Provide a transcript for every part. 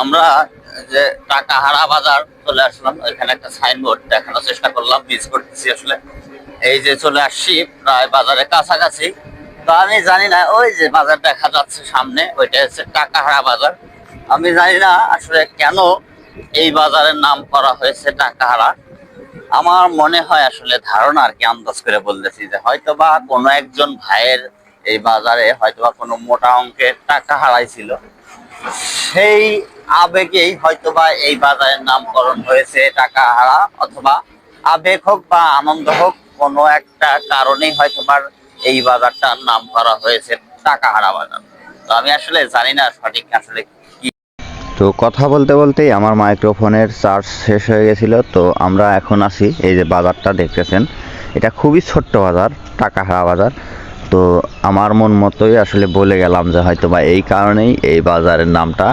আমরা যে টাকাহারা বাজার চলে আসলাম, এখানে একটা সাইনবোর্ড দেখানোর চেষ্টা করলাম, মিস করতেছি আসলে। এই যে চলে আসছি প্রায় বাজারের কাছাকাছি। তো আমি জানি না, ওই যে বাজার দেখা যাচ্ছে সামনে, ওইটা হচ্ছে টাকাহারা বাজার। আমি জানি না আসলে কেন এই বাজারের নাম করা হয়েছে টাকাহারা। আমার মনে হয় আসলে ধারণা আর কি, আন্দাজ করে বলতেছি যে হয়তোবা কোনো একজন ভাইয়ের এই বাজারে হয়তোবা কোনো মোটা অঙ্কের টাকা হারাইছিল, সেই আবেগেই হয়তোবা এই বাজারের নামকরণ হয়েছে টাকাহারা। অথবা আবেগ হোক বা আনন্দ হোক, কোনো একটা কারণেই হয়তোবা এই বাজারটার নাম করা হয়েছে টাকাহারা বাজার। তো আমি আসলে জানি না সঠিক আসলে কি। তো কথা বলতে বলতেই আমার মাইক্রোফোনের চার্জ শেষ হয়ে গেছিল। তো আমরা এখন আছি, এই যে বাজারটা দেখতেছেন, এটা খুবই ছোট্ট বাজার, টাকাহারা বাজার। তো আমার মন মতোই আসলে বলে গেলাম যে হয়তো বা এই কারণেই এই বাজারের নামটা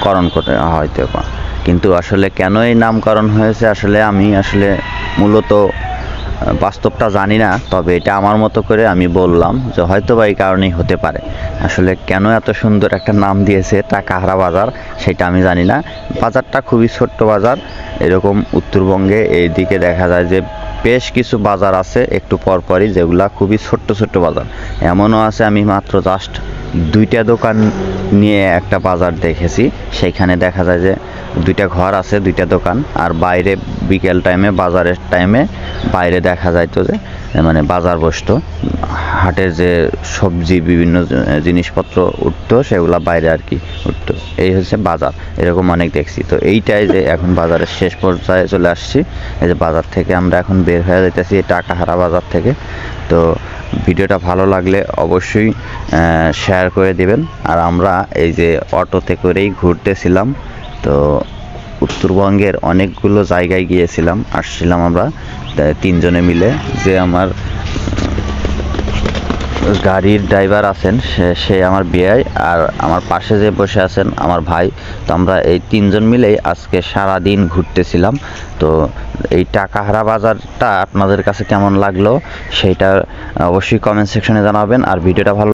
করণ করতে হয়তো বা, কিন্তু আসলে কেন এই নামকরণ হয়েছে আসলে আমি আসলে মূলত বাস্তবটা জানি না। তবে এটা আমার মতো করে আমি বললাম যে হয়তো বা এই কারণেই হতে পারে। আসলে কেন এত সুন্দর একটা নাম দিয়েছে টাকাহারা বাজার সেটা আমি জানি না। বাজারটা খুবই ছোট্ট বাজার। এরকম উত্তরবঙ্গে এই দিকে দেখা যায় যে বেশ কিছু বাজার আছে একটু পরপরই, যেগুলা খুবই ছোট্ট ছোট্ট বাজার। এমনও আছে আমি মাত্র জাস্ট 2টা দোকান নিয়ে একটা বাজার দেখেছি, সেইখানে দেখা যায় যে 2টা ঘর আছে, 2টা দোকান। আর বাইরে বিকেল টাইমে, বাজারের টাইমে বাইরে দেখা যাইতো যে মানে বাজার বসতো, হাটের যে সবজি বিভিন্ন জিনিসপত্র উঠতো সেগুলা বাইরে আর কি উঠতো। এই হচ্ছে বাজার, এরকম অনেক দেখছি। তো এইটাই যে এখন বাজারের শেষ পর্যায়ে চলে আসছি। এই যে বাজার থেকে আমরা এখন বের হয়ে যাইতেছি, এই টাকাহারা বাজার থেকে। তো ভিডিওটা ভালো লাগলে অবশ্যই শেয়ার করে দিবেন। আর আমরা এই যে অটোতে করেই ঘুরতেছিলাম, তো উত্তরবঙ্গের অনেকগুলো জায়গায় গিয়েছিলাম, আসছিলাম আমরা 3 জনে মিলে। যে আমার গাড়ির ড্রাইভার আছেন সে আমার বিয়াই, আর আমার পাশে যে বসে আছেন আমার ভাই। তো আমরা এই 3 জন মিলেই আজকে সারা দিন ঘুরতেছিলাম। তো এই টাকাহারা বাজারটা আপনাদের কাছে কেমন লাগলো সেটা অবশ্যই কমেন্ট সেকশনে জানাবেন। আর ভিডিওটা ভালো